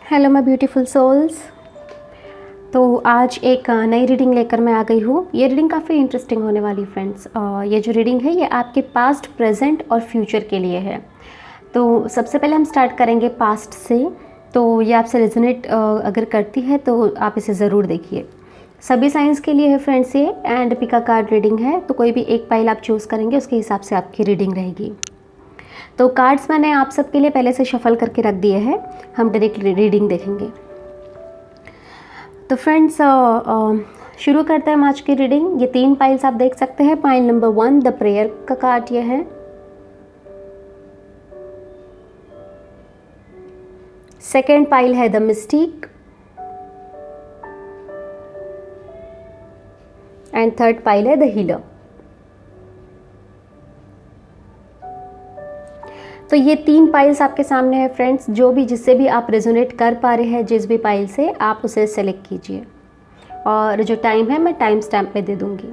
Hello my beautiful souls. तो आज एक नई रीडिंग लेकर मैं आ गई हूँ। ये रीडिंग काफ़ी इंटरेस्टिंग होने वाली फ्रेंड्स। ये जो रीडिंग है ये आपके पास्ट, प्रेजेंट और फ्यूचर के लिए है। तो सबसे पहले हम स्टार्ट करेंगे पास्ट से। तो ये आपसे रेजोनेट अगर करती है तो आप इसे ज़रूर देखिए। सभी साइंस के लिए है फ्रेंड्स ये, एंड पिका कार्ड रीडिंग है। तो कोई भी एक पाइल आप चूज़ करेंगे उसके हिसाब से आपकी रीडिंग रहेगी। तो कार्ड्स मैंने आप सबके लिए पहले से शफल करके रख दिए हैं। हम डायरेक्ट रीडिंग देखेंगे। तो फ्रेंड्स शुरू करते हैं हम आज की रीडिंग। ये 3 पाइल्स आप देख सकते हैं। पाइल नंबर 1 द प्रेयर का कार्ड ये है। सेकेंड पाइल है the mystic, and third pile है द हीलर। तो ये 3 पाइल्स आपके सामने है फ्रेंड्स। जो भी जिससे भी आप रेजोनेट कर पा रहे हैं, जिस भी पाइल से, आप उसे सेलेक्ट कीजिए। और जो टाइम है मैं टाइम स्टैम्प पे दे दूंगी।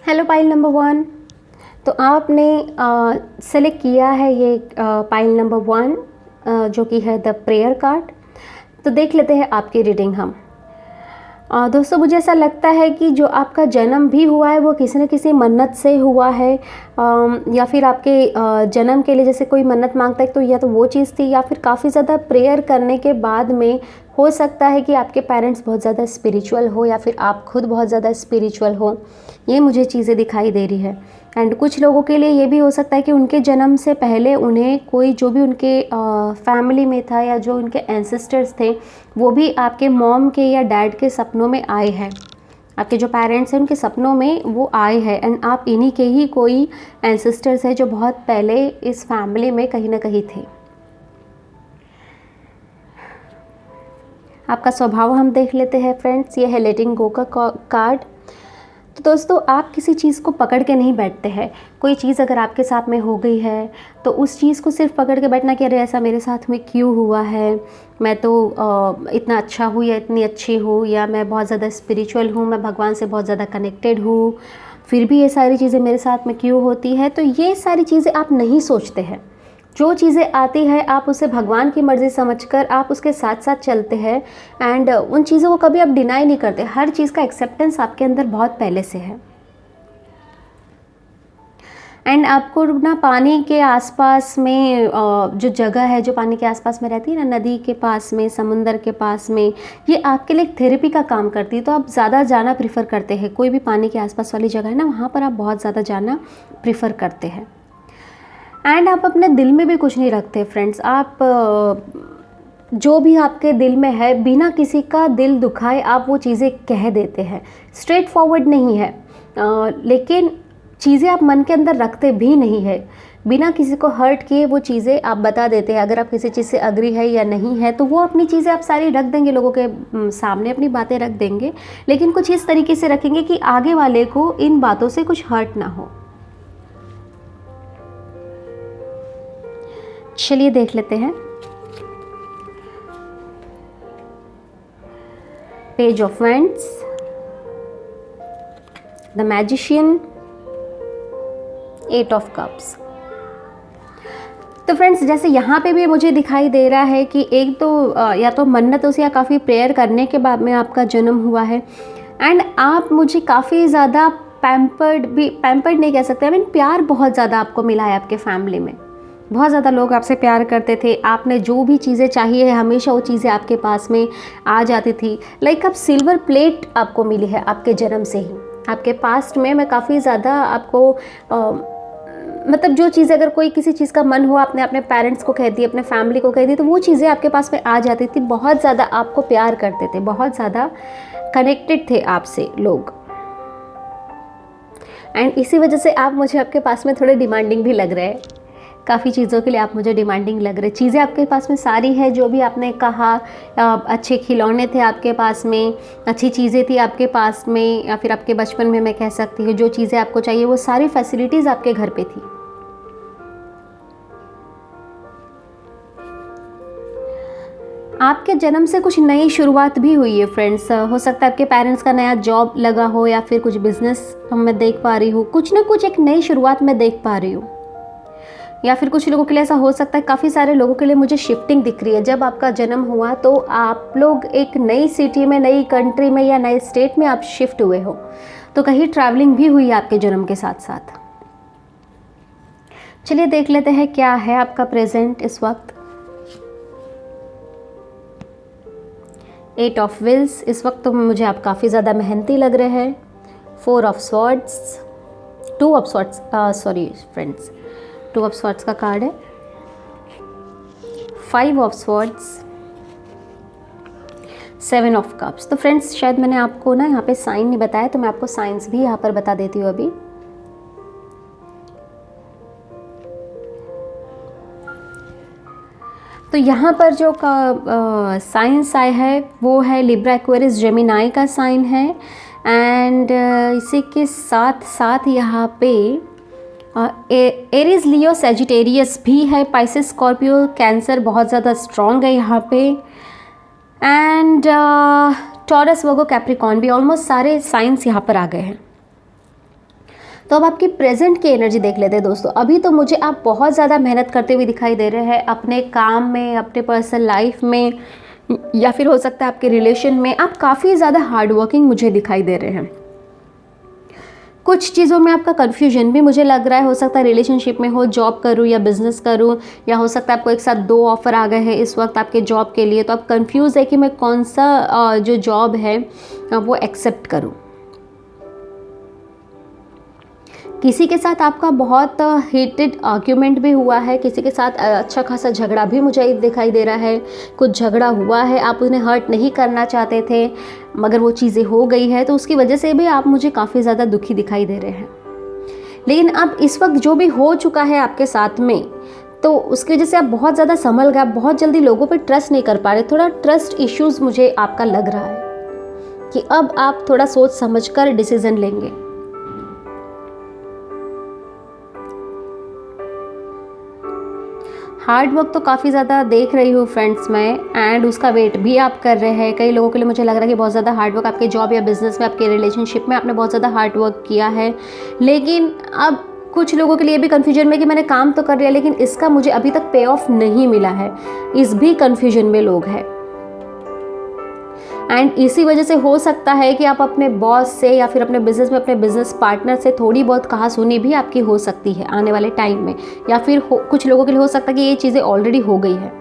Hello pile number 1। तो आपने सेलेक्ट किया है ये पाइल नंबर 1 जो कि है द प्रेयर कार्ड। तो देख लेते हैं आपकी रीडिंग हम। दोस्तों मुझे ऐसा लगता है कि जो आपका जन्म भी हुआ है वो किसी न किसी मन्नत से हुआ है, या फिर आपके जन्म के लिए जैसे कोई मन्नत मांगता है तो या तो वो चीज़ थी, या फिर काफ़ी ज़्यादा प्रेयर करने के बाद में हो सकता है कि आपके पेरेंट्स बहुत ज़्यादा स्पिरिचुअल हो या फिर आप खुद बहुत ज़्यादा स्पिरिचुअल हो। ये मुझे चीज़ें दिखाई दे रही है। एंड कुछ लोगों के लिए ये भी हो सकता है कि उनके जन्म से पहले उन्हें कोई जो भी उनके फैमिली में था या जो उनके एंसेस्टर्स थे वो भी आपके मॉम के या डैड के सपनों में आए हैं। आपके जो पेरेंट्स हैं उनके सपनों में वो आए हैं, एंड आप इन्हीं के ही कोई एंसेस्टर्स हैं जो बहुत पहले इस फैमिली में कहीं ना कहीं थे। आपका स्वभाव हम देख लेते हैं फ्रेंड्स। ये है लेटिंग गो का कार्ड। तो दोस्तों आप किसी चीज़ को पकड़ के नहीं बैठते हैं। कोई चीज़ अगर आपके साथ में हो गई है तो उस चीज़ को सिर्फ पकड़ के बैठना कि अरे ऐसा मेरे साथ में क्यों हुआ है, मैं तो इतना अच्छा हूँ या इतनी अच्छी हूँ, या मैं बहुत ज़्यादा स्पिरिचुअल हूँ, मैं भगवान से बहुत ज़्यादा कनेक्टेड हूँ, फिर भी ये सारी चीज़ें मेरे साथ में क्यों होती है। तो ये सारी चीज़ें आप नहीं सोचते हैं। जो चीज़ें आती है आप उसे भगवान की मर्ज़ी समझकर आप उसके साथ साथ चलते हैं, एंड उन चीज़ों को कभी आप डिनाई नहीं करते। हर चीज़ का एक्सेप्टेंस आपके अंदर बहुत पहले से है। एंड आपको ना पानी के आसपास में जो जगह है जो पानी के आसपास में रहती है ना, नदी के पास में, समुंदर के पास में, ये आपके लिए थेरेपी का काम करती है। तो आप ज़्यादा जाना प्रीफर करते हैं। कोई भी पानी के आसपास वाली जगह है ना, वहाँ पर आप बहुत ज़्यादा जाना प्रीफर करते हैं। एंड आप अपने दिल में भी कुछ नहीं रखते फ्रेंड्स। आप जो भी आपके दिल में है बिना किसी का दिल दुखाए आप वो चीज़ें कह देते हैं। स्ट्रेट फॉरवर्ड नहीं है, लेकिन चीज़ें आप मन के अंदर रखते भी नहीं है। बिना किसी को हर्ट किए वो चीज़ें आप बता देते हैं। अगर आप किसी चीज़ से अग्री है या नहीं है तो वो अपनी चीज़ें आप सारी रख देंगे, लोगों के सामने अपनी बातें रख देंगे, लेकिन कुछ इस तरीके से रखेंगे कि आगे वाले को इन बातों से कुछ हर्ट ना हो। चलिए देख लेते हैं। Page of wands, the magician, 8 of cups. तो फ्रेंड्स जैसे यहाँ पे भी मुझे दिखाई दे रहा है कि एक तो या तो मन्नतों से या काफ़ी प्रेयर करने के बाद में आपका जन्म हुआ है, एंड आप मुझे काफ़ी ज़्यादा पैम्पर्ड नहीं कह सकते, आई मीन प्यार बहुत ज़्यादा आपको मिला है। आपके फैमिली में बहुत ज़्यादा लोग आपसे प्यार करते थे। आपने जो भी चीज़ें चाहिए है हमेशा वो चीज़ें आपके पास में आ जाती थी। लाइक अब सिल्वर प्लेट आपको मिली है आपके जन्म से ही। आपके पास्ट में मैं काफ़ी ज़्यादा आपको मतलब जो चीज़ अगर कोई किसी चीज़ का मन हुआ आपने अपने पेरेंट्स को कह दी, अपने फैमिली को कह दी, तो वो चीज़ें आपके पास में आ जाती थी। बहुत ज़्यादा आपको प्यार करते थे, बहुत ज़्यादा कनेक्टेड थे आपसे लोग, एंड इसी वजह से आप मुझे आपके पास में थोड़े डिमांडिंग भी लग रहे हैं। काफ़ी चीज़ों के लिए आप मुझे डिमांडिंग लग रहे। चीज़ें आपके पास में सारी है जो भी आपने कहा। अच्छे खिलौने थे आपके पास में, अच्छी चीज़ें थी आपके पास में, या फिर आपके बचपन में मैं कह सकती हूँ जो चीज़ें आपको चाहिए वो सारी फैसिलिटीज़ आपके घर पे थी। आपके जन्म से कुछ नई शुरुआत भी हुई है फ्रेंड्स। हो सकता है आपके पेरेंट्स का नया जॉब लगा हो या फिर कुछ बिजनेस मैं देख पा रही हूँ, कुछ ना कुछ एक नई शुरुआत मैं देख पा रही हूँ। या फिर कुछ लोगों के लिए ऐसा हो सकता है, काफ़ी सारे लोगों के लिए मुझे शिफ्टिंग दिख रही है। जब आपका जन्म हुआ तो आप लोग एक नई सिटी में, नई कंट्री में या नए स्टेट में आप शिफ्ट हुए हो, तो कहीं ट्रैवलिंग भी हुई है आपके जन्म के साथ साथ। चलिए देख लेते हैं क्या है आपका प्रेजेंट इस वक्त। 8 ऑफ व्हील्स, इस वक्त तो मुझे आप काफ़ी ज़्यादा मेहनती लग रहे हैं। 4 of swords, 2 of swords, sorry friends, 2 of swords का कार्ड है। 5 ऑफ स्वॉर्ड्स, 7 ऑफ कप्स। तो फ्रेंड्स शायद मैंने आपको ना यहाँ पे साइन नहीं बताया, तो मैं आपको साइंस भी यहाँ पर बता देती हूँ अभी। तो यहाँ पर जो साइंस आया है वो है लिब्रा, एक्वेरियस, जेमिनाई का साइन है। एंड इसी के साथ साथ यहाँ पे एरीज, लियो, सेजिटेरियस भी है। पाइसेस, स्कॉर्पियो, कैंसर बहुत ज़्यादा स्ट्रॉन्ग है यहाँ पे। एंड टॉरस, वर्गो, कैप्रिकॉर्न भी ऑलमोस्ट सारे साइंस यहाँ पर आ गए हैं। तो अब आपकी प्रेजेंट की एनर्जी देख लेते हैं दोस्तों। अभी तो मुझे आप बहुत ज़्यादा मेहनत करते हुए दिखाई दे रहे हैं अपने काम में, अपने पर्सनल लाइफ में, या फिर हो सकता है आपके रिलेशन में। आप काफ़ी ज़्यादा हार्ड वर्किंग मुझे दिखाई दे रहे हैं। कुछ चीज़ों में आपका कन्फ्यूजन भी मुझे लग रहा है। हो सकता है रिलेशनशिप में हो, जॉब करूँ या बिज़नेस करूँ, या हो सकता है आपको एक साथ 2 ऑफ़र आ गए हैं इस वक्त आपके जॉब के लिए, तो आप कंफ्यूज है कि मैं कौन सा जो जॉब है वो एक्सेप्ट करूँ। किसी के साथ आपका बहुत हीटेड आर्ग्यूमेंट भी हुआ है, किसी के साथ अच्छा खासा झगड़ा भी मुझे दिखाई दे रहा है। कुछ झगड़ा हुआ है, आप उन्हें हर्ट नहीं करना चाहते थे मगर वो चीज़ें हो गई है, तो उसकी वजह से भी आप मुझे काफ़ी ज़्यादा दुखी दिखाई दे रहे हैं। लेकिन अब इस वक्त जो भी हो चुका है आपके साथ में, तो उसकी वजह से आप बहुत ज़्यादा संभल गए, आप बहुत जल्दी लोगों पर ट्रस्ट नहीं कर पा रहे। थोड़ा ट्रस्ट इश्यूज़ मुझे आपका लग रहा है कि अब आप थोड़ा सोच समझ कर डिसीज़न लेंगे। हार्ड वर्क तो काफ़ी ज़्यादा देख रही हूँ फ्रेंड्स मैं, एंड उसका वेट भी आप कर रहे हैं। कई लोगों के लिए मुझे लग रहा है कि बहुत ज़्यादा हार्ड वर्क आपके जॉब या बिज़नेस में, आपके रिलेशनशिप में आपने बहुत ज़्यादा हार्ड वर्क किया है। लेकिन अब कुछ लोगों के लिए भी कन्फ्यूजन में कि मैंने काम तो कर लिया लेकिन इसका मुझे अभी तक पे ऑफ नहीं मिला है, इस भी कन्फ्यूजन में लोग हैं। एंड इसी वजह से हो सकता है कि आप अपने बॉस से या फिर अपने बिज़नेस में अपने बिज़नेस पार्टनर से थोड़ी बहुत कहासुनी भी आपकी हो सकती है आने वाले टाइम में, या फिर कुछ लोगों के लिए हो सकता है कि ये चीज़ें ऑलरेडी हो गई है।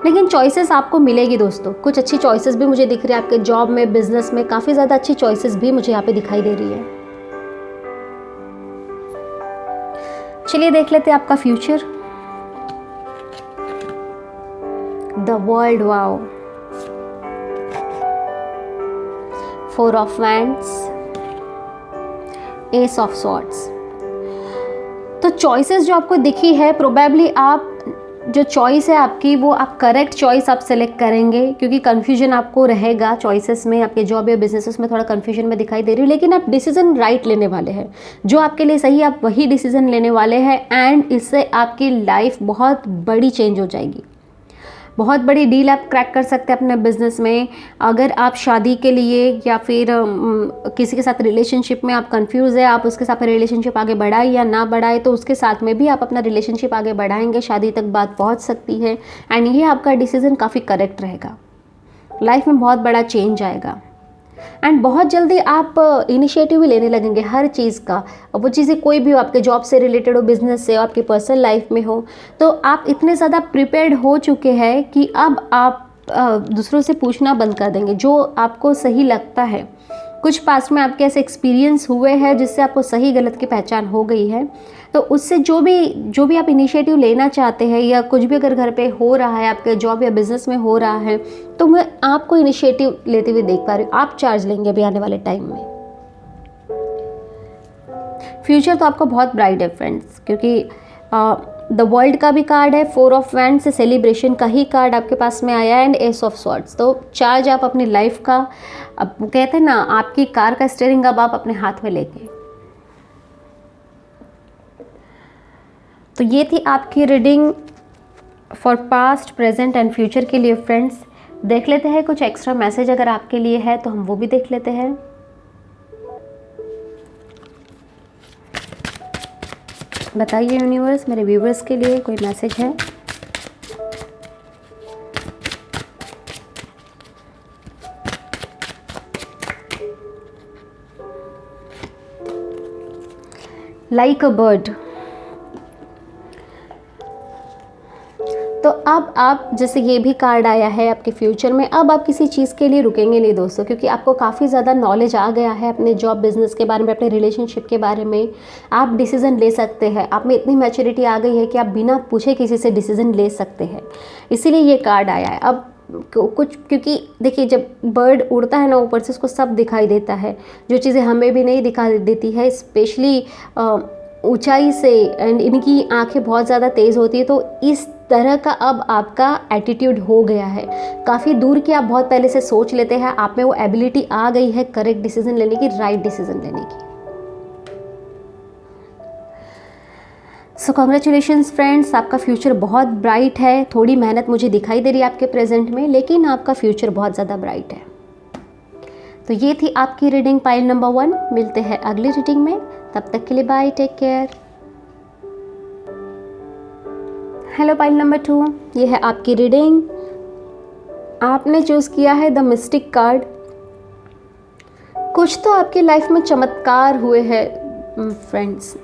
लेकिन चॉइसेस आपको मिलेगी दोस्तों, कुछ अच्छी चॉइसेस भी मुझे दिख रही है आपके जॉब में, बिजनेस में काफ़ी ज़्यादा अच्छी चॉइसेस भी मुझे यहाँ पे दिखाई दे रही है। चलिए देख लेते हैं आपका future. The world, wow, 4 of wands, S of swords. तो चॉइसेस जो आपको दिखी है, प्रोबेबली आप जो चॉइस है आपकी वो आप करेक्ट चॉइस आप सेलेक्ट करेंगे, क्योंकि कन्फ्यूजन आपको रहेगा चॉइसेस में, आपके जॉब या बिजनेसेस में थोड़ा कन्फ्यूजन में दिखाई दे रही है। लेकिन आप डिसीजन राइट लेने वाले हैं, जो आपके लिए सही आप वही डिसीजन लेने वाले हैं। एंड इससे आपकी लाइफ बहुत बड़ी चेंज हो जाएगी। बहुत बड़ी डील आप क्रैक कर सकते हैं अपने बिजनेस में। अगर आप शादी के लिए या फिर किसी के साथ रिलेशनशिप में आप कंफ्यूज है, आप उसके साथ रिलेशनशिप आगे बढ़ाए या ना बढ़ाए, तो उसके साथ में भी आप अपना रिलेशनशिप आगे बढ़ाएंगे, शादी तक बात पहुंच सकती है। एंड ये आपका डिसीजन काफ़ी करेक्ट रहेगा, लाइफ में बहुत बड़ा चेंज आएगा। एंड बहुत जल्दी आप इनिशिएटिव भी लेने लगेंगे हर चीज़ का। वो चीज़ें कोई भी हो, आपके जॉब से रिलेटेड हो, बिजनेस से, आपकी पर्सनल लाइफ में हो, तो आप इतने ज़्यादा प्रिपेयर्ड हो चुके हैं कि अब आप दूसरों से पूछना बंद कर देंगे जो आपको सही लगता है। कुछ पास्ट में आपके ऐसे एक्सपीरियंस हुए हैं जिससे आपको सही गलत की पहचान हो गई है, तो उससे जो भी आप इनिशिएटिव लेना चाहते हैं, या कुछ भी अगर घर पे हो रहा है, आपके जॉब या बिजनेस में हो रहा है, तो मैं आपको इनिशिएटिव लेते हुए देख पा रही हूँ। आप चार्ज लेंगे अभी आने वाले टाइम में। फ्यूचर तो आपका बहुत ब्राइट है फ्रेंड्स, क्योंकि द वर्ल्ड का भी कार्ड है, 4 ऑफ वैंड्स से सेलिब्रेशन का ही कार्ड आपके पास में आया है, एंड एस ऑफ स्वॉर्ड्स। तो चार्ज आप अपनी लाइफ का, अब कहते हैं ना, आपकी कार का स्टीयरिंग अब आप अपने हाथ में लेंगे। तो ये थी आपकी reading for past, present and future के लिए फ्रेंड्स देख लेते हैं कुछ एक्स्ट्रा मैसेज अगर आपके लिए है तो हम वो भी देख लेते हैं। बताइए यूनिवर्स, मेरे व्यूवर्स के लिए कोई मैसेज है? Like a bird. तो अब आप, जैसे ये भी कार्ड आया है आपके फ्यूचर में, अब आप किसी चीज़ के लिए रुकेंगे नहीं दोस्तों, क्योंकि आपको काफ़ी ज़्यादा नॉलेज आ गया है अपने जॉब बिजनेस के बारे में, अपने रिलेशनशिप के बारे में। आप डिसीज़न ले सकते हैं, आप में इतनी मैच्योरिटी आ गई है कि आप बिना पूछे किसी से डिसीज़न ले सकते हैं। इसीलिए ये कार्ड आया है। अब कुछ, क्योंकि देखिए जब बर्ड उड़ता है ना ऊपर से, उसको सब दिखाई देता है, जो चीज़ें हमें भी नहीं दिखाई देती है, स्पेशली ऊंचाई से, एंड इनकी आंखें बहुत ज़्यादा तेज़ होती है। तो इस तरह का अब आपका एटीट्यूड हो गया है, काफ़ी दूर की आप बहुत पहले से सोच लेते हैं, आप में वो एबिलिटी आ गई है करेक्ट डिसीजन लेने की, राइट डिसीजन लेने की। सो कॉन्ग्रेचुलेशंस फ्रेंड्स, आपका फ्यूचर बहुत ब्राइट है। थोड़ी मेहनत मुझे दिखाई दे रही है आपके प्रेजेंट में, लेकिन आपका फ्यूचर बहुत ज़्यादा ब्राइट है। तो ये थी आपकी रीडिंग पाइल नंबर 1। मिलते हैं अगली रीडिंग में, तब तक के लिए bye, take care. Hello pile number 2, ये है आपकी रीडिंग। आपने चूज़ किया है द मिस्टिक कार्ड। कुछ तो आपकी लाइफ में चमत्कार हुए हैं फ्रेंड्स।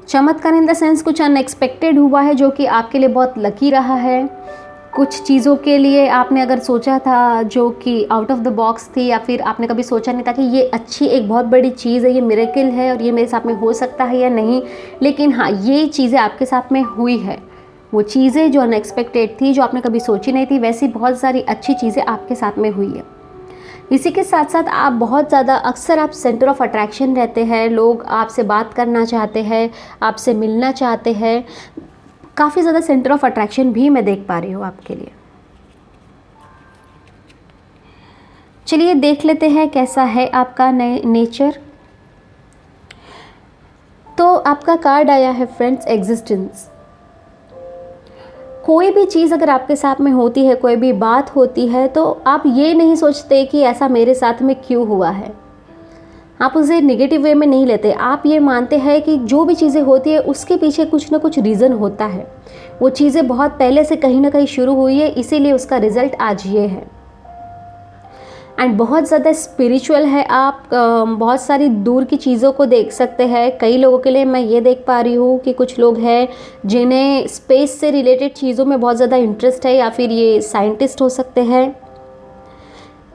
चमत्कार इन द सेंस कुछ अनएक्सपेक्टेड हुआ है जो कि आपके लिए बहुत लकी रहा है। कुछ चीज़ों के लिए आपने अगर सोचा था जो कि आउट ऑफ द बॉक्स थी, या फिर आपने कभी सोचा नहीं था कि ये अच्छी एक बहुत बड़ी चीज़ है, ये मिरेकल है और ये मेरे साथ में हो सकता है या नहीं, लेकिन हाँ ये चीज़ें आपके साथ में हुई है। वो चीज़ें जो अनएक्सपेक्टेड थी, जो आपने कभी सोची नहीं थी, वैसी बहुत सारी अच्छी चीज़ें आपके साथ में हुई है। इसी के साथ साथ आप बहुत ज़्यादा, अक्सर आप सेंटर ऑफ अट्रैक्शन रहते हैं, लोग आपसे बात करना चाहते हैं, आपसे मिलना चाहते हैं, काफ़ी ज़्यादा सेंटर ऑफ अट्रैक्शन भी मैं देख पा रही हूँ आपके लिए। चलिए देख लेते हैं कैसा है आपका नेचर। तो आपका कार्ड आया है फ्रेंड्स, एग्जिस्टेंस। कोई भी चीज़ अगर आपके साथ में होती है, कोई भी बात होती है, तो आप ये नहीं सोचते कि ऐसा मेरे साथ में क्यों हुआ है। आप उसे नेगेटिव वे में नहीं लेते। आप ये मानते हैं कि जो भी चीज़ें होती है उसके पीछे कुछ ना कुछ रीज़न होता है। वो चीज़ें बहुत पहले से कहीं ना कहीं शुरू हुई है, इसीलिए उसका रिज़ल्ट आज ये है। एंड बहुत ज़्यादा स्पिरिचुअल है आप, बहुत सारी दूर की चीज़ों को देख सकते हैं। कई लोगों के लिए मैं ये देख पा रही हूँ कि कुछ लोग हैं जिन्हें स्पेस से रिलेटेड चीज़ों में बहुत ज़्यादा इंटरेस्ट है, या फिर ये साइंटिस्ट हो सकते हैं।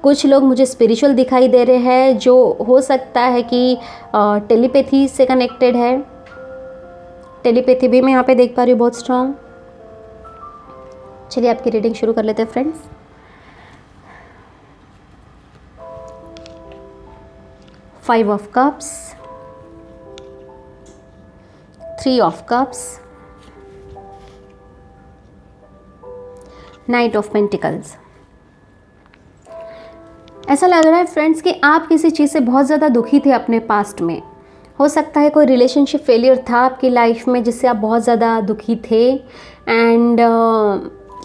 कुछ लोग मुझे स्पिरिचुअल दिखाई दे रहे हैं, जो हो सकता है कि टेलीपैथी से कनेक्टेड है। टेलीपैथी भी मैं यहाँ पे देख पा रही हूँ बहुत स्ट्रांग। चलिए आपकी रीडिंग शुरू कर लेते हैं friends. Five of cups, three of cups, night of pentacles. ऐसा लग रहा है फ्रेंड्स कि आप किसी चीज़ से बहुत ज़्यादा दुखी थे अपने पास्ट में। हो सकता है कोई रिलेशनशिप फेलियर था आपकी लाइफ में जिससे आप बहुत ज़्यादा दुखी थे। एंड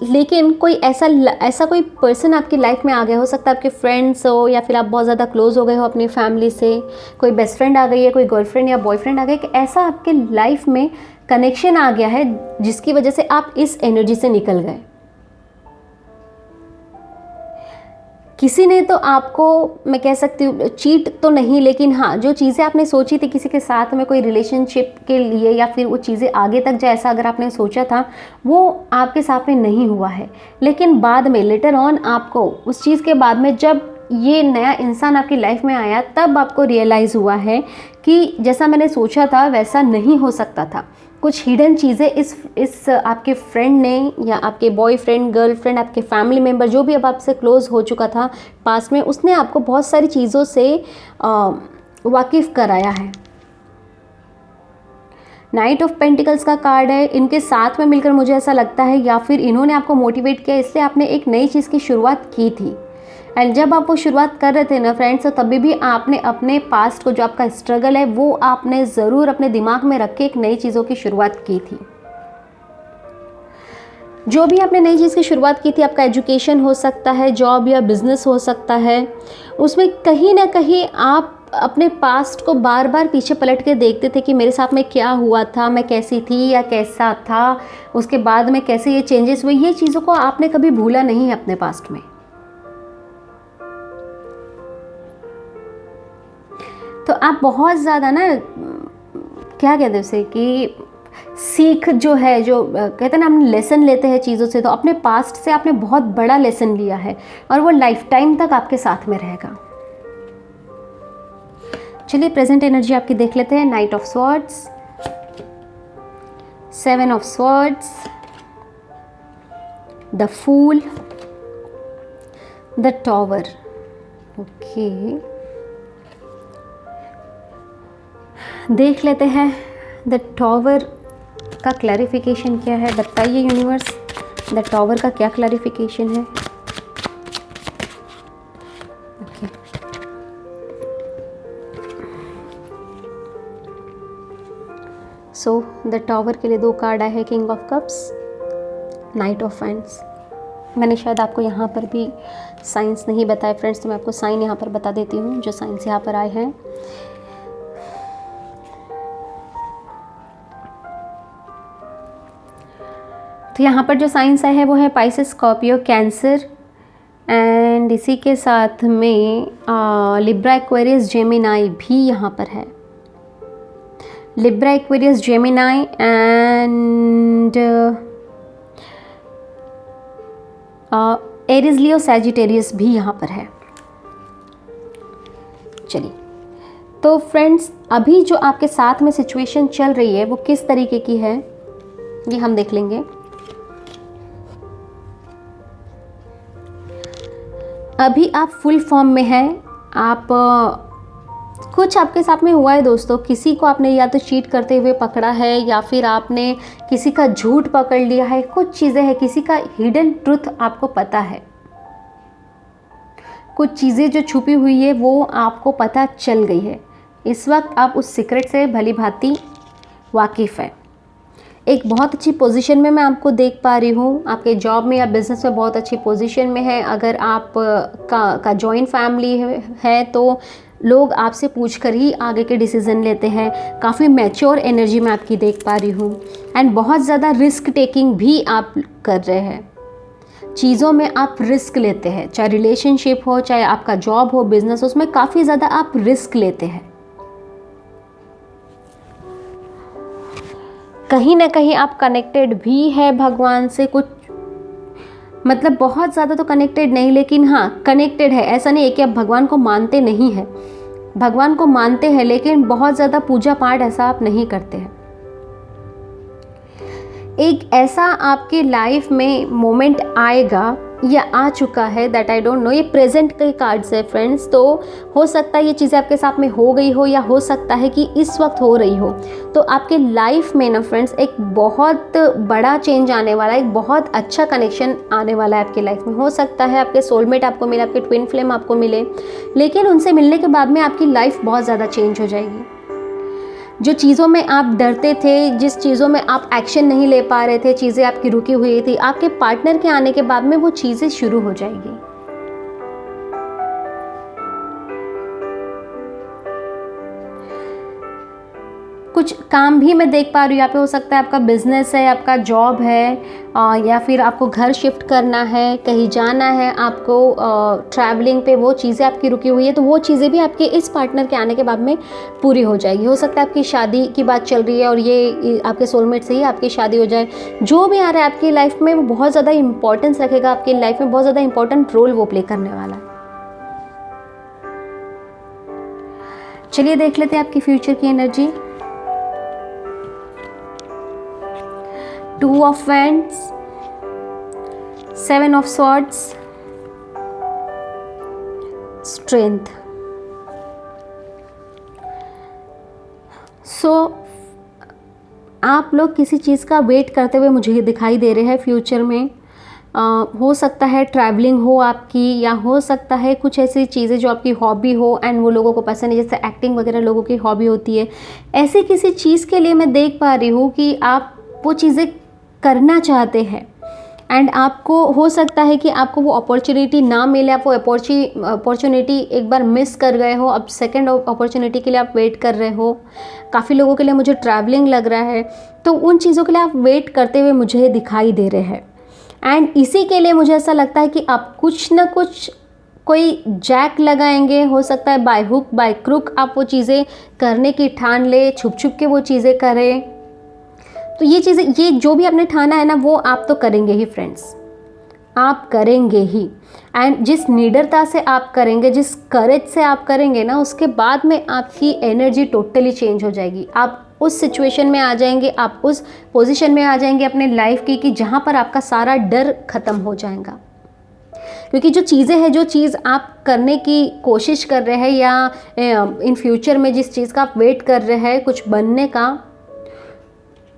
लेकिन कोई ऐसा कोई पर्सन आपकी लाइफ में आ गया, हो सकता है आपके फ्रेंड्स हो, या फिर आप बहुत ज़्यादा क्लोज हो गए हो अपनी फैमिली से। कोई बेस्ट फ्रेंड आ गई है, कोई गर्लफ्रेंड या बॉयफ्रेंड आ गया, कि ऐसा आपके लाइफ में कनेक्शन आ गया है जिसकी वजह से आप इस एनर्जी से निकल गए। किसी ने तो आपको, मैं कह सकती हूँ चीट तो नहीं, लेकिन हाँ जो चीज़ें आपने सोची थी किसी के साथ में कोई रिलेशनशिप के लिए, या फिर वो चीज़ें आगे तक जाए ऐसा अगर आपने सोचा था, वो आपके साथ में नहीं हुआ है। लेकिन बाद में लेटर ऑन आपको उस चीज़ के बाद में जब ये नया इंसान आपकी लाइफ में आया, तब आपको रियलाइज़ हुआ है कि जैसा मैंने सोचा था वैसा नहीं हो सकता था। कुछ हिडन चीज़ें इस आपके फ्रेंड ने, या आपके बॉयफ्रेंड, गर्लफ्रेंड, आपके फैमिली मेम्बर, जो भी अब आपसे क्लोज हो चुका था पास में, उसने आपको बहुत सारी चीज़ों से वाकिफ़ कराया है। नाइट ऑफ पेंटिकल्स का कार्ड है। इनके साथ में मिलकर मुझे ऐसा लगता है, या फिर इन्होंने आपको मोटिवेट किया, इसलिए आपने एक नई चीज़ की शुरुआत की थी। एंड जब आप वो शुरुआत कर रहे थे ना फ्रेंड्स, तो तभी भी आपने अपने पास्ट को, जो आपका स्ट्रगल है, वो आपने ज़रूर अपने दिमाग में रख के एक नई चीज़ों की शुरुआत की थी। जो भी आपने नई चीज़ की शुरुआत की थी, आपका एजुकेशन हो सकता है, जॉब या बिज़नेस हो सकता है, उसमें कहीं ना कहीं आप अपने पास्ट को बार बार पीछे पलट के देखते थे कि मेरे साथ में क्या हुआ था, मैं कैसी थी या कैसा था, उसके बाद में कैसे ये चेंजेस हुए। ये चीज़ों को आपने कभी भूला नहीं है अपने पास्ट में। तो आप बहुत ज़्यादा ना, क्या कहते हैं उसे, कि सीख जो है, जो कहते हैं ना, हम लेसन लेते हैं चीज़ों से, तो अपने पास्ट से आपने बहुत बड़ा लेसन लिया है और वो लाइफ टाइम तक आपके साथ में रहेगा। चलिए प्रेजेंट एनर्जी आपकी देख लेते हैं। Knight of swords, 7 of swords, the fool, the tower. Okay, देख लेते हैं द टॉवर का क्लैरिफिकेशन क्या है। बताइए यूनिवर्स, द टॉवर का क्या क्लैरिफिकेशन है। ओके, सो द टॉवर के लिए 2 कार्ड आए हैं, king of cups, night of friends. मैंने शायद आपको यहाँ पर भी साइंस नहीं बताए फ्रेंड्स, तो मैं आपको साइन यहाँ पर बता देती हूँ जो साइंस यहाँ पर आए हैं। तो यहाँ पर जो साइंस आए हैं वो है पाइसेस, स्कॉर्पियो, कैंसर एंड इसी के साथ में लिब्रा, एक्वेरियस, जेमिनाई भी यहाँ पर है। Libra, Aquarius, Gemini and Aries, Leo, Sagittarius भी यहाँ पर है। चलिए, तो फ्रेंड्स अभी जो आपके साथ में सिचुएशन चल रही है वो किस तरीके की है ये हम देख लेंगे। अभी आप फुल फॉर्म में हैं। आप कुछ आपके साथ में हुआ है दोस्तों, किसी को आपने या तो चीट करते हुए पकड़ा है या फिर आपने किसी का झूठ पकड़ लिया है। कुछ चीज़ें हैं, किसी का हिडन ट्रुथ आपको पता है, कुछ चीज़ें जो छुपी हुई है वो आपको पता चल गई है। इस वक्त आप उस सीक्रेट से भली भांति वाकिफ़ है। एक बहुत अच्छी पोजीशन में मैं आपको देख पा रही हूँ, आपके जॉब में या बिज़नेस में बहुत अच्छी पोजीशन में है। अगर आप का जॉइंट फैमिली है तो लोग आपसे पूछ कर ही आगे के डिसीज़न लेते हैं। काफ़ी मैच्योर एनर्जी मैं आपकी देख पा रही हूँ एंड बहुत ज़्यादा रिस्क टेकिंग भी आप कर रहे हैं। चीज़ों में आप रिस्क लेते हैं, चाहे रिलेशनशिप हो, चाहे आपका जॉब हो, बिज़नेस हो, उसमें काफ़ी ज़्यादा आप रिस्क लेते हैं। कहीं ना कहीं आप कनेक्टेड भी है भगवान से, कुछ मतलब बहुत ज़्यादा तो कनेक्टेड नहीं, लेकिन हाँ कनेक्टेड है। ऐसा नहीं है कि आप भगवान को मानते नहीं हैं, भगवान को मानते हैं, लेकिन बहुत ज़्यादा पूजा पाठ ऐसा आप नहीं करते हैं। एक ऐसा आपके लाइफ में मोमेंट आएगा या आ चुका है, दैट आई डोंट नो। ये प्रेजेंट के कार्ड्स है फ्रेंड्स, तो हो सकता है ये चीज़ें आपके साथ में हो गई हो या हो सकता है कि इस वक्त हो रही हो। तो आपके लाइफ में ना फ्रेंड्स एक बहुत बड़ा चेंज आने वाला है, एक बहुत अच्छा कनेक्शन आने वाला है आपके लाइफ में। हो सकता है आपके सोलमेट आपको मिले, आपके ट्विन फ्लेम आपको मिले, लेकिन उनसे मिलने के बाद में आपकी लाइफ बहुत ज़्यादा चेंज हो जाएगी। जो चीज़ों में आप डरते थे, जिस चीज़ों में आप एक्शन नहीं ले पा रहे थे, चीज़ें आपकी रुकी हुई थी, आपके पार्टनर के आने के बाद में वो चीज़ें शुरू हो जाएगी। कुछ काम भी मैं देख पा रही हूँ यहाँ पे। हो सकता है आपका बिजनेस है, आपका जॉब है, या फिर आपको घर शिफ्ट करना है, कहीं जाना है आपको, ट्रैवलिंग पे वो चीज़ें आपकी रुकी हुई है, तो वो चीज़ें भी आपके इस पार्टनर के आने के बाद में पूरी हो जाएगी। हो सकता है आपकी शादी की बात चल रही है और ये आपके सोलमेट से ही आपकी शादी हो जाए। जो भी आ रहा है आपकी लाइफ में वो बहुत ज़्यादा इंपॉर्टेंस रखेगा, आपकी लाइफ में बहुत ज़्यादा इंपॉर्टेंट रोल वो प्ले करने वाला है। चलिए देख लेते हैं आपकी फ्यूचर की energy. 2 of Wands, 7 of Swords, Strength। आप लोग किसी चीज़ का वेट करते हुए मुझे दिखाई दे रहे हैं फ्यूचर में। हो सकता है ट्रैवलिंग हो आपकी, या हो सकता है कुछ ऐसी चीज़ें जो आपकी हॉबी हो एंड वो लोगों को पसंद है, जैसे एक्टिंग वगैरह लोगों की हॉबी होती है। ऐसी किसी चीज़ के लिए मैं देख पा रही हूँ कि आप वो चीज़ें करना चाहते हैं, एंड आपको हो सकता है कि आपको वो अपॉर्चुनिटी ना मिले, आप वो अपॉर्चुनिटी एक बार मिस कर गए हो, अब सेकंड अपॉर्चुनिटी के लिए आप वेट कर रहे हो। काफ़ी लोगों के लिए मुझे ट्रैवलिंग लग रहा है, तो उन चीज़ों के लिए आप वेट करते हुए मुझे दिखाई दे रहे हैं। एंड इसी के लिए मुझे ऐसा लगता है कि आप कुछ ना कुछ कोई जैक लगाएंगे, हो सकता है बाय हुक बाय क्रुक आप वो चीज़ें करने की ठान ले, छुप छुप के वो चीज़ें करें। तो ये चीज़ें, ये जो भी आपने ठाना है ना, वो आप तो करेंगे ही फ्रेंड्स, आप करेंगे ही। एंड जिस निडरता से आप करेंगे, जिस करेज से आप करेंगे ना, उसके बाद में आपकी एनर्जी टोटली चेंज हो जाएगी। आप उस सिचुएशन में आ जाएंगे, आप उस पोजीशन में आ जाएंगे अपने लाइफ की कि जहाँ पर आपका सारा डर ख़त्म हो जाएगा। क्योंकि जो चीज़ें हैं, जो चीज़ आप करने की कोशिश कर रहे हैं या इन फ्यूचर में जिस चीज़ का आप वेट कर रहे हैं कुछ बनने का,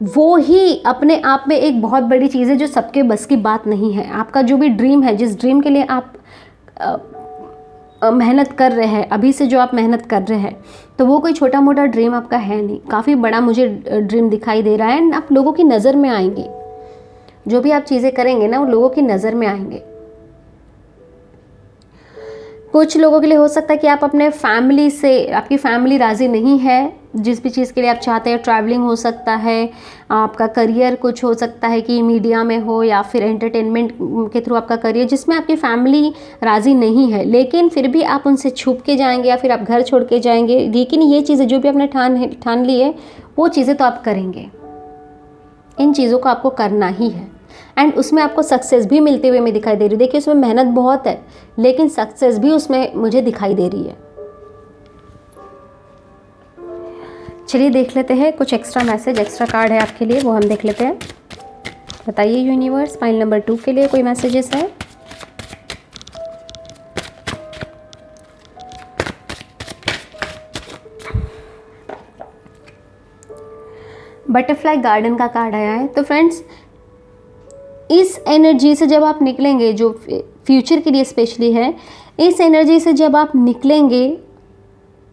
वो ही अपने आप में एक बहुत बड़ी चीज़ है जो सबके बस की बात नहीं है। आपका जो भी ड्रीम है, जिस ड्रीम के लिए आप मेहनत कर रहे हैं, अभी से जो आप मेहनत कर रहे हैं, तो वो कोई छोटा मोटा ड्रीम आपका है नहीं, काफ़ी बड़ा मुझे ड्रीम दिखाई दे रहा है। आप लोगों की नज़र में आएंगे, जो भी आप चीज़ें करेंगे ना, वो लोगों की नज़र में आएंगे। कुछ लोगों के लिए हो सकता है कि आप अपने फैमिली से, आपकी फैमिली राज़ी नहीं है जिस भी चीज़ के लिए आप चाहते हैं। ट्रैवलिंग हो सकता है, आपका करियर कुछ हो सकता है कि मीडिया में हो या फिर एंटरटेनमेंट के थ्रू आपका करियर, जिसमें आपकी फैमिली राज़ी नहीं है, लेकिन फिर भी आप उनसे छुप के जाएंगे या फिर आप घर छोड़ के जाएंगे। लेकिन ये चीज़ें जो भी आपने ठान ली है, वो चीज़ें तो आप करेंगे, इन चीज़ों को आपको करना ही है। एंड उसमें आपको सक्सेस भी मिलते हुए मैं दिखाई दे रही है। देखिए, उसमें मेहनत बहुत है, लेकिन सक्सेस भी उसमें मुझे दिखाई दे रही है। चलिए देख लेते हैं कुछ एक्स्ट्रा मैसेज, एक्स्ट्रा कार्ड है आपके लिए, वो हम देख लेते हैं। बताइए यूनिवर्स, पाइल नंबर 2 के लिए कोई मैसेजेस है? बटरफ्लाई गार्डन का कार्ड आया है। तो फ्रेंड्स, इस एनर्जी से जब आप निकलेंगे, जो फ्यूचर के लिए स्पेशली है, इस एनर्जी से जब आप निकलेंगे,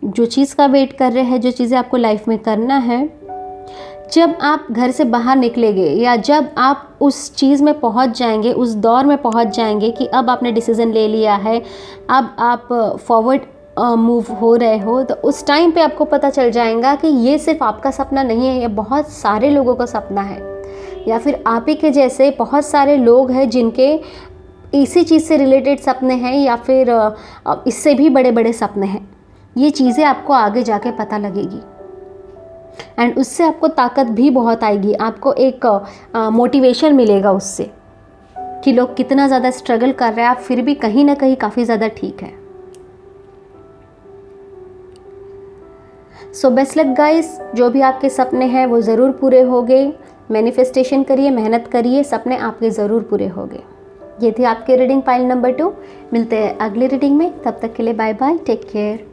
जो चीज़ का वेट कर रहे हैं, जो चीज़ें आपको लाइफ में करना है, जब आप घर से बाहर निकलेंगे या जब आप उस चीज़ में पहुंच जाएंगे, उस दौर में पहुंच जाएंगे कि अब आपने डिसीज़न ले लिया है, अब आप फॉरवर्ड मूव हो रहे हो, तो उस टाइम पे आपको पता चल जाएगा कि ये सिर्फ आपका सपना नहीं है, ये बहुत सारे लोगों का सपना है, या फिर आप ही के जैसे बहुत सारे लोग हैं जिनके इसी चीज़ से रिलेटेड सपने हैं या फिर इससे भी बड़े बड़े सपने हैं। ये चीज़ें आपको आगे जाके पता लगेगी एंड उससे आपको ताकत भी बहुत आएगी, आपको एक मोटिवेशन मिलेगा उससे कि लोग कितना ज़्यादा स्ट्रगल कर रहे हैं, आप फिर भी कहीं ना कहीं काफ़ी ज़्यादा ठीक है। सो बेस्ट लक गाइस, जो भी आपके सपने हैं वो ज़रूर पूरे होंगे। मैनिफेस्टेशन करिए, मेहनत करिए, सपने आपके ज़रूर पूरे होंगे। ये थी आपकी रीडिंग पाइल नंबर 2। मिलते हैं अगली रीडिंग में, तब तक के लिए bye bye, take care.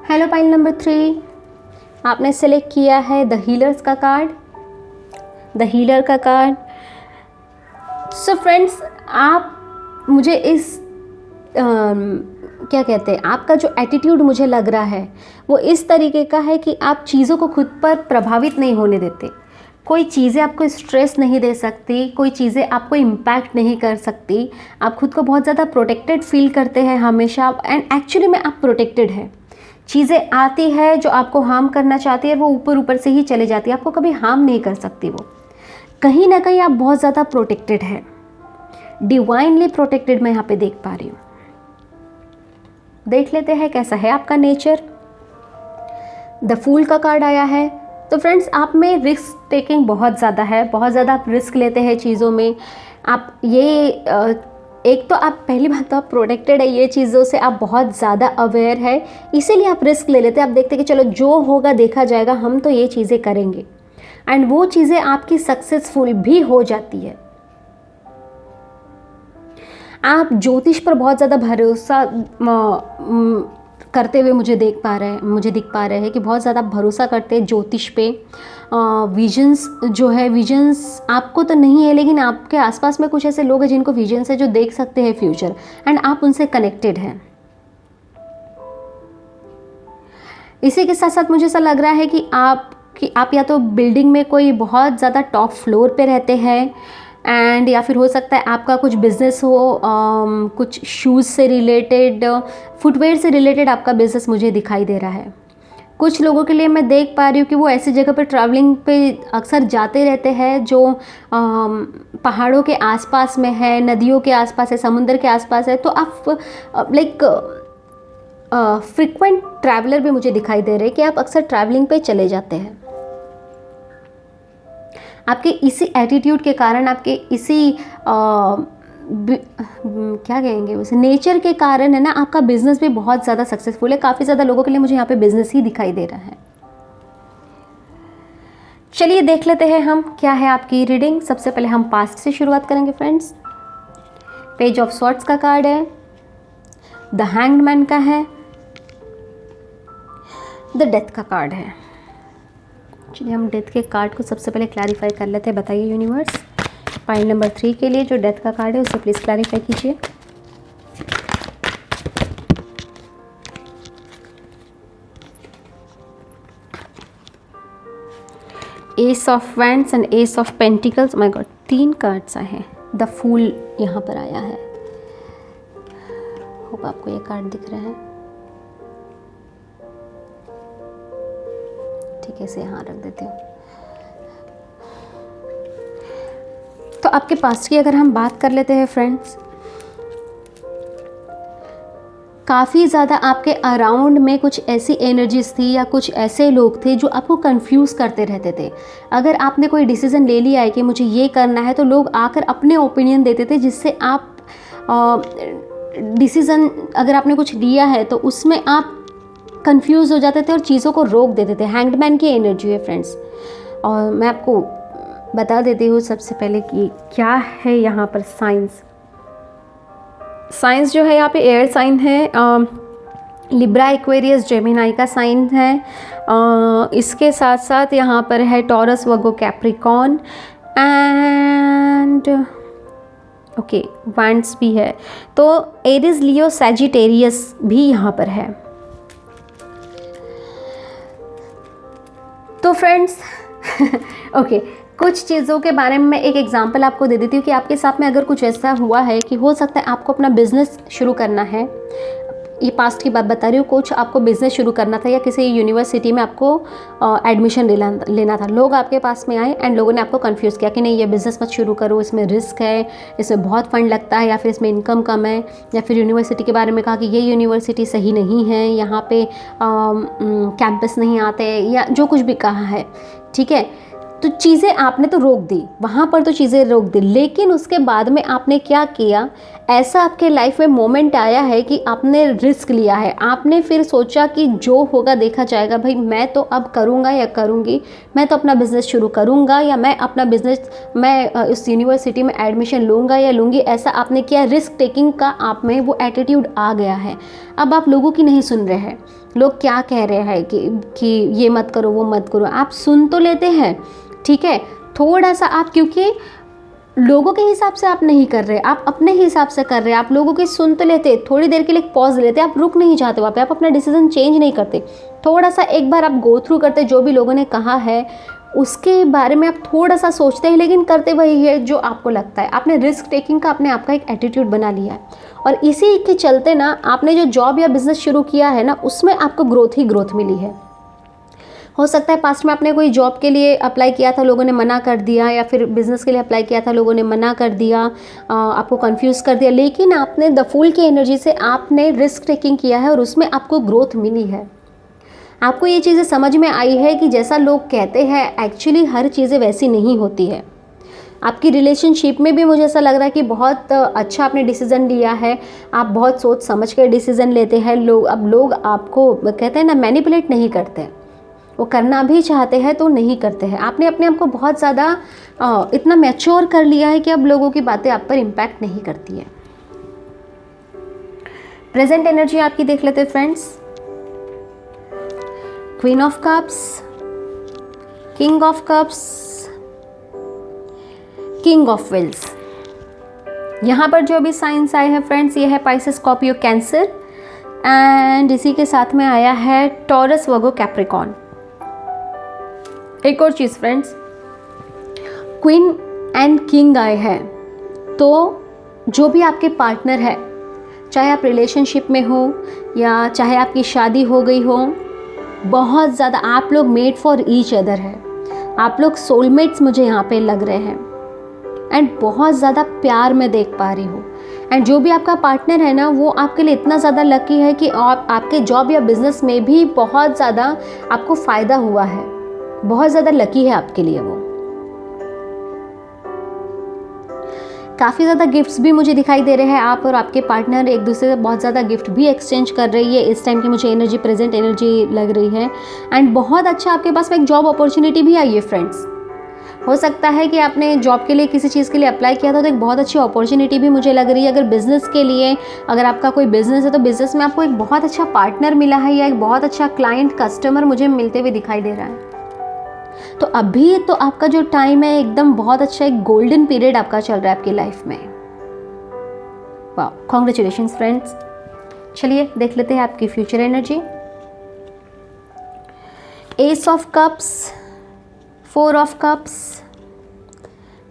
Hello pile number 3, आपने सेलेक्ट किया है द हीलर्स का कार्ड, द हीलर का कार्ड। सो फ्रेंड्स, आप मुझे इस क्या कहते हैं, आपका जो एटीट्यूड मुझे लग रहा है वो इस तरीके का है कि आप चीज़ों को खुद पर प्रभावित नहीं होने देते। कोई चीज़ें आपको स्ट्रेस नहीं दे सकती, कोई चीज़ें आपको इम्पैक्ट नहीं कर सकती। आप खुद को बहुत ज़्यादा प्रोटेक्टेड फील करते हैं हमेशा, एंड एक्चुअली में आप प्रोटेक्टेड है। चीज़ें आती है जो आपको हार्म करना चाहती है, वो ऊपर ऊपर से ही चले जाती है, आपको कभी हार्म नहीं कर सकती। वो कहीं ना कहीं आप बहुत ज़्यादा प्रोटेक्टेड है, डिवाइनली प्रोटेक्टेड मैं यहाँ पे देख पा रही हूँ। देख लेते हैं कैसा है आपका नेचर। द फूल का कार्ड आया है। तो फ्रेंड्स, आप में रिस्क टेकिंग बहुत ज़्यादा है, बहुत ज़्यादा आप रिस्क लेते हैं चीज़ों में। आप ये एक तो आप, पहली बात तो आप प्रोटेक्टेड है, ये चीज़ों से आप बहुत ज़्यादा अवेयर है, इसीलिए आप रिस्क ले लेते हैं। आप देखते हैं कि चलो जो होगा देखा जाएगा, हम तो ये चीज़ें करेंगे, एंड वो चीज़ें आपकी सक्सेसफुल भी हो जाती है। आप ज्योतिष पर बहुत ज़्यादा भरोसा करते हुए मुझे दिख पा रहे हैं कि बहुत ज़्यादा भरोसा करते हैं ज्योतिष पे। विजन्स जो है, विजन्स आपको तो नहीं है, लेकिन आपके आसपास में कुछ ऐसे लोग हैं जिनको विजन्स है, जो देख सकते हैं फ्यूचर, एंड आप उनसे कनेक्टेड हैं। इसी के साथ साथ मुझे ऐसा लग रहा है कि कि आप या तो बिल्डिंग में कोई बहुत ज़्यादा टॉप फ्लोर पे रहते हैं, एंड या फिर हो सकता है आपका कुछ बिज़नेस हो, कुछ शूज़ से रिलेटेड, फुटवेयर से रिलेटेड आपका बिज़नेस मुझे दिखाई दे रहा है। कुछ लोगों के लिए मैं देख पा रही हूँ कि वो ऐसी जगह पर ट्रैवलिंग पे अक्सर जाते रहते हैं जो पहाड़ों के आसपास में है, नदियों के आसपास है, समुंदर के आसपास है। तो आप लाइक फ्रिक्वेंट ट्रैवलर भी मुझे दिखाई दे रहे हैं कि आप अक्सर ट्रैवलिंग पे चले जाते हैं। आपके इसी एटीट्यूड के कारण, आपके इसी क्या कहेंगे उसे, नेचर के कारण है ना, आपका बिजनेस भी बहुत ज़्यादा सक्सेसफुल है। काफ़ी ज़्यादा लोगों के लिए मुझे यहाँ पे बिजनेस ही दिखाई दे रहा है। चलिए देख लेते हैं हम क्या है आपकी रीडिंग। सबसे पहले हम पास्ट से शुरुआत करेंगे फ्रेंड्स। पेज ऑफ स्वॉर्ड्स का कार्ड है, द हैंग्ड मैन का है, द डेथ का कार्ड है। चलिए हम डेथ के कार्ड को सबसे पहले क्लैरिफाई कर लेते हैं। बताइए यूनिवर्स, पाइल नंबर 3 के लिए जो डेथ का कार्ड है उसे प्लीज़ क्लैरिफाई कीजिए। S of wands and S of pentacles. My God, 3 cards आए हैं। द फूल यहाँ पर आया है। होप आपको ये कार्ड दिख रहा है। ठीक है, इसे यहाँ रख देती हूँ। तो आपके पास्ट की अगर हम बात कर लेते हैं फ्रेंड्स, काफ़ी ज़्यादा आपके अराउंड में कुछ ऐसी एनर्जीज थी या कुछ ऐसे लोग थे जो आपको कंफ्यूज करते रहते थे। अगर आपने कोई डिसीज़न ले लिया है कि मुझे ये करना है, तो लोग आकर अपने ओपिनियन देते थे, जिससे आप डिसीज़न, अगर आपने कुछ लिया है तो उसमें आप कंफ्यूज हो जाते थे और चीज़ों को रोक देते थे। हैंग्ड मैन की एनर्जी है फ्रेंड्स। और मैं आपको बता देती हूँ सबसे पहले कि क्या है यहाँ पर साइंस। साइंस जो है यहाँ पे एयर साइन है, लिब्रा, एक्वेरियस, जेमिनाई का साइन है। इसके साथ साथ यहाँ पर है taurus, Virgo, Capricorn and okay wands भी है। तो एरिस, लियो, सैजिटेरियस भी यहाँ पर है। तो फ्रेंड्स ओके, कुछ चीज़ों के बारे में मैं एक एग्जांपल आपको दे देती हूँ कि आपके साथ में अगर कुछ ऐसा हुआ है कि हो सकता है आपको अपना बिजनेस शुरू करना है। ये पास्ट की बात बता रही हूँ। कुछ आपको बिजनेस शुरू करना था या किसी यूनिवर्सिटी में आपको एडमिशन लेना था। लोग आपके पास में आए एंड लोगों ने आपको कंफ्यूज किया कि नहीं, ये बिज़नेस मत शुरू करो, इसमें रिस्क है, इसमें बहुत फंड लगता है, या फिर इसमें इनकम कम है, या फिर यूनिवर्सिटी के बारे में कहा कि ये यूनिवर्सिटी सही नहीं है, यहाँ पे कैंपस नहीं आते, या जो कुछ भी कहा है। ठीक है, तो चीज़ें आपने तो रोक दी, वहाँ पर तो चीज़ें रोक दी, लेकिन उसके बाद में आपने क्या किया, ऐसा आपके लाइफ में मोमेंट आया है कि आपने रिस्क लिया है। आपने फिर सोचा कि जो होगा देखा जाएगा, भाई मैं तो अब करूँगा या करूँगी, मैं तो अपना बिज़नेस शुरू करूँगा या मैं अपना बिज़नेस, मैं इस यूनिवर्सिटी में एडमिशन लूँगा या लूँगी। ऐसा आपने किया, रिस्क टेकिंग का आप में वो एटीट्यूड आ गया है। अब आप लोगों की नहीं सुन रहे हैं, लोग क्या कह रहे हैं कि ये मत करो, वो मत करो, आप सुन तो लेते हैं। ठीक है, थोड़ा सा आप, क्योंकि लोगों के हिसाब से आप नहीं कर रहे, आप अपने हिसाब से कर रहे हैं। आप लोगों की सुन तो लेते, थोड़ी देर के लिए पॉज लेते, आप रुक नहीं जाते वहाँ पे, आप अपना डिसीजन चेंज नहीं करते। थोड़ा सा एक बार आप गो थ्रू करते, जो भी लोगों ने कहा है उसके बारे में आप थोड़ा सा सोचते हैं, लेकिन करते वही है जो आपको लगता है। आपने रिस्क टेकिंग का अपने आप का एक एटीट्यूड बना लिया है, और इसी के चलते ना आपने जो जॉब या बिज़नेस शुरू किया है ना, उसमें आपको ग्रोथ ही ग्रोथ मिली है। हो सकता है पास्ट में आपने कोई जॉब के लिए अप्लाई किया था, लोगों ने मना कर दिया, या फिर बिज़नेस के लिए अप्लाई किया था, लोगों ने मना कर दिया, आपको कंफ्यूज कर दिया, लेकिन आपने द फूल की एनर्जी से आपने रिस्क टेकिंग किया है और उसमें आपको ग्रोथ मिली है। आपको ये चीज़ें समझ में आई है कि जैसा लोग कहते हैं एक्चुअली हर चीज़ें वैसी नहीं होती है। आपकी रिलेशनशिप में भी मुझे ऐसा लग रहा है कि बहुत अच्छा आपने डिसीज़न लिया है, आप बहुत सोच समझ कर डिसीज़न लेते हैं। लोग आपको कहते हैं ना, मैनिपुलेट नहीं करते, वो करना भी चाहते हैं तो नहीं करते हैं। आपने अपने आप को बहुत ज़्यादा इतना मैच्योर कर लिया है कि अब लोगों की बातें आप पर इम्पैक्ट नहीं करती है। प्रेजेंट एनर्जी आपकी देख लेते हैं friends. Queen of cups, king of cups, king of wheels. यहाँ पर जो भी साइंस आए हैं फ्रेंड्स, ये है पाइसेस, स्कॉर्पियो, कैंसर, एंड इसी के साथ में आया है टॉरस, वर्गो, कैप्रिकॉर्न। एक और चीज़ फ्रेंड्स, क्वीन एंड किंग आए हैं, तो जो भी आपके पार्टनर है, चाहे आप रिलेशनशिप में हो या चाहे आपकी शादी हो गई हो, बहुत ज़्यादा आप लोग मेड फॉर ईच अदर है, आप लोग सोलमेट्स मुझे यहाँ पे लग रहे हैं। एंड बहुत ज़्यादा प्यार मैं देख पा रही हूँ। एंड जो भी आपका पार्टनर है ना, वो आपके लिए इतना ज़्यादा लकी है कि आपके जॉब या बिज़नेस में भी बहुत ज़्यादा आपको फ़ायदा हुआ है, बहुत ज़्यादा लकी है आपके लिए वो। काफ़ी ज़्यादा गिफ्ट्स भी मुझे दिखाई दे रहे हैं, आप और आपके पार्टनर एक दूसरे से बहुत ज़्यादा गिफ्ट भी एक्सचेंज कर रही है। इस टाइम की मुझे एनर्जी, प्रेजेंट एनर्जी लग रही है। एंड बहुत अच्छा आपके पास में एक जॉब अपॉर्चुनिटी भी आई है फ्रेंड्स। हो सकता है कि आपने जॉब के लिए किसी चीज़ के लिए अप्लाई किया था, तो एक बहुत अच्छी अपॉर्चुनिटी भी मुझे लग रही है। अगर बिज़नेस के लिए, अगर आपका कोई बिज़नेस है, तो बिज़नेस में आपको एक बहुत अच्छा पार्टनर मिला है या एक बहुत अच्छा क्लाइंट, कस्टमर मुझे मिलते हुए दिखाई दे रहा है। तो अभी तो आपका जो टाइम है एकदम बहुत अच्छा, एक गोल्डन पीरियड आपका चल रहा है आपकी लाइफ में। वाह, कॉन्ग्रेचुलेशंस फ्रेंड्स। चलिए देख लेते हैं आपकी future energy. S of cups, 4 of cups,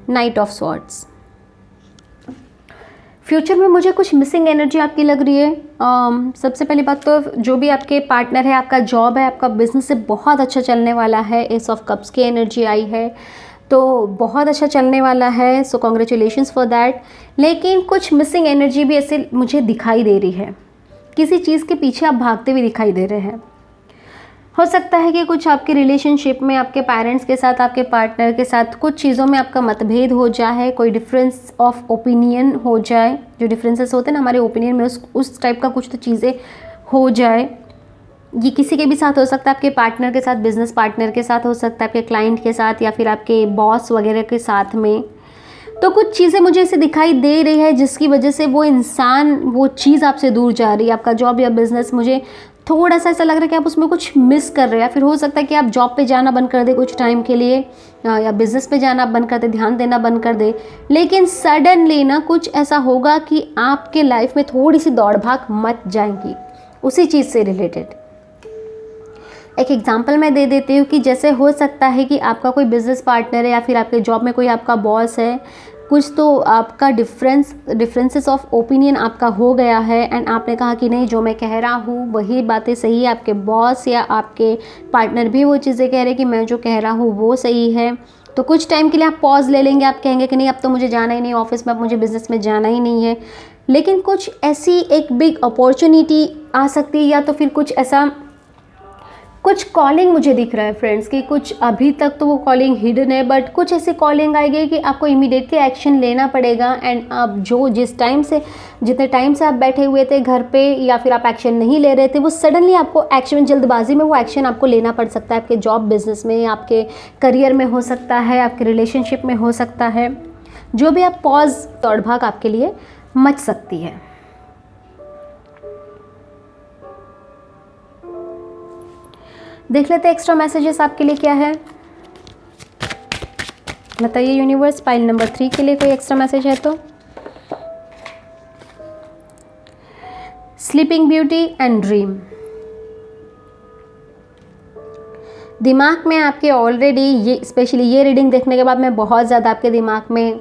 night of swords. Future में मुझे कुछ मिसिंग एनर्जी आपकी लग रही है। सबसे पहली बात तो जो भी आपके पार्टनर है, आपका जॉब है, आपका बिजनेस से बहुत अच्छा चलने वाला है। एस ऑफ कप्स की एनर्जी आई है, तो बहुत अच्छा चलने वाला है। सो कॉन्ग्रेचुलेशंस फॉर दैट। लेकिन कुछ मिसिंग एनर्जी भी ऐसे मुझे दिखाई दे रही है, किसी चीज़ के पीछे आप भागते हुए दिखाई दे रहे हैं। हो सकता है कि कुछ आपके रिलेशनशिप में आपके पेरेंट्स के साथ, आपके पार्टनर के साथ कुछ चीज़ों में आपका मतभेद हो जाए, कोई डिफरेंस ऑफ ओपिनियन हो जाए। जो डिफरेंसेस होते हैं ना हमारे ओपिनियन में, उस टाइप का कुछ तो चीज़ें हो जाए। ये किसी के भी साथ हो सकता है, आपके पार्टनर के साथ, बिजनेस पार्टनर के साथ हो सकता है, आपके क्लाइंट के साथ, या फिर आपके बॉस वगैरह के साथ में। तो कुछ चीज़ें मुझे ऐसे दिखाई दे रही है जिसकी वजह से वो इंसान, वो चीज़ आपसे दूर जा रही है। आपका जॉब या बिज़नेस, मुझे थोड़ा सा ऐसा लग रहा है कि आप उसमें कुछ मिस कर रहे हैं। फिर हो सकता है कि आप जॉब पे जाना बंद कर दे कुछ टाइम के लिए, या बिज़नेस पे जाना बंद कर दे, ध्यान देना बंद कर दे। लेकिन सडनली ना कुछ ऐसा होगा कि आपके लाइफ में थोड़ी सी दौड़ भाग मच जाएंगी उसी चीज़ से रिलेटेड। एक एग्जांपल मैं दे देती हूँ कि जैसे हो सकता है कि आपका कोई बिज़नेस पार्टनर है या फिर आपके जॉब में कोई आपका बॉस है, कुछ तो आपका डिफरेंसेस ऑफ ओपिनियन आपका हो गया है। एंड आपने कहा कि नहीं, जो मैं कह रहा हूँ वही बातें सही है। आपके बॉस या आपके पार्टनर भी वो चीज़ें कह रहे हैं कि मैं जो कह रहा हूँ वो सही है। तो कुछ टाइम के लिए आप पॉज ले लेंगे, आप कहेंगे कि नहीं, अब तो मुझे जाना ही नहीं ऑफिस में, अब मुझे बिज़नेस में जाना ही नहीं है। लेकिन कुछ ऐसी एक बिग अपॉर्चुनिटी आ सकती है, या तो फिर कुछ ऐसा कुछ कॉलिंग मुझे दिख रहा है फ्रेंड्स, कि कुछ अभी तक तो वो कॉलिंग हिडन है, बट कुछ ऐसी कॉलिंग आएगी कि आपको इमीडिएटली एक्शन लेना पड़ेगा। एंड आप जितने टाइम से आप बैठे हुए थे घर पे, या फिर आप एक्शन नहीं ले रहे थे, वो सडनली आपको एक्शन, जल्दबाजी में वो एक्शन आपको लेना पड़ सकता है। आपके जॉब बिजनेस में, आपके करियर में हो सकता है, आपके रिलेशनशिप में हो सकता है। जो भी आप पॉज, दौड़ भाग आपके लिए मच सकती है। देख लेते हैं एक्स्ट्रा मैसेजेस आपके लिए क्या है। बताइए यूनिवर्स, पाइल नंबर 3 के लिए कोई एक्स्ट्रा मैसेज है तो। Sleeping beauty and dream. दिमाग में आपके ऑलरेडी ये, स्पेशली ये रीडिंग देखने के बाद मैं बहुत ज़्यादा आपके दिमाग में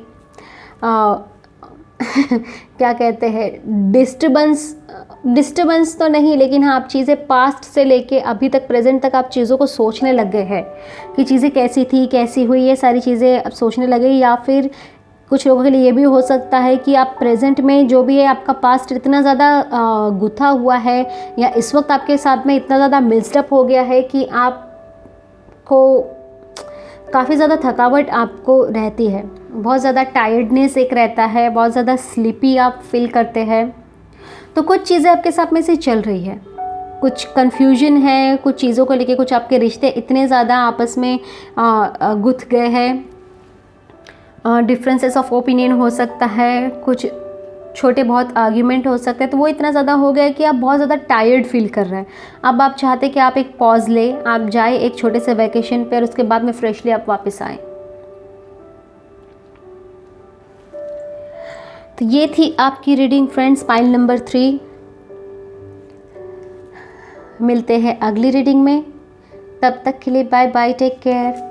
क्या कहते हैं, डिस्टर्बेंस तो नहीं, लेकिन हाँ, आप चीज़ें पास्ट से लेके अभी तक, प्रेजेंट तक आप चीज़ों को सोचने लग गए हैं कि चीज़ें कैसी थी, कैसी हुई, ये सारी चीज़ें अब सोचने लगे। या फिर कुछ लोगों के लिए ये भी हो सकता है कि आप प्रेजेंट में जो भी है, आपका पास्ट इतना ज़्यादा गुथा हुआ है, या इस वक्त आपके साथ में इतना ज़्यादा मिक्सडअप हो गया है कि आपको काफ़ी ज़्यादा थकावट आपको रहती है, बहुत ज़्यादा टायर्डनेस एक रहता है, बहुत ज़्यादा स्लीपी आप फील करते हैं। तो कुछ चीज़ें आपके साथ में से चल रही है, कुछ कन्फ्यूजन है कुछ चीज़ों को लेके, कुछ आपके रिश्ते इतने ज़्यादा आपस में गुथ गए हैं, डिफरेंसेस ऑफ ओपिनियन हो सकता है, कुछ छोटे बहुत आर्ग्यूमेंट हो सकते हैं। तो वो इतना ज़्यादा हो गया है कि आप बहुत ज़्यादा टायर्ड फील कर रहे हैं। अब आप चाहते हैं कि आप एक पॉज ले, आप जाए एक छोटे से वैकेशन पे, और उसके बाद में फ्रेशली आप वापस आए। तो ये थी आपकी रीडिंग फ्रेंड्स, पाइल नंबर 3। मिलते हैं अगली रीडिंग में, तब तक के लिए बाय बाय, टेक केयर।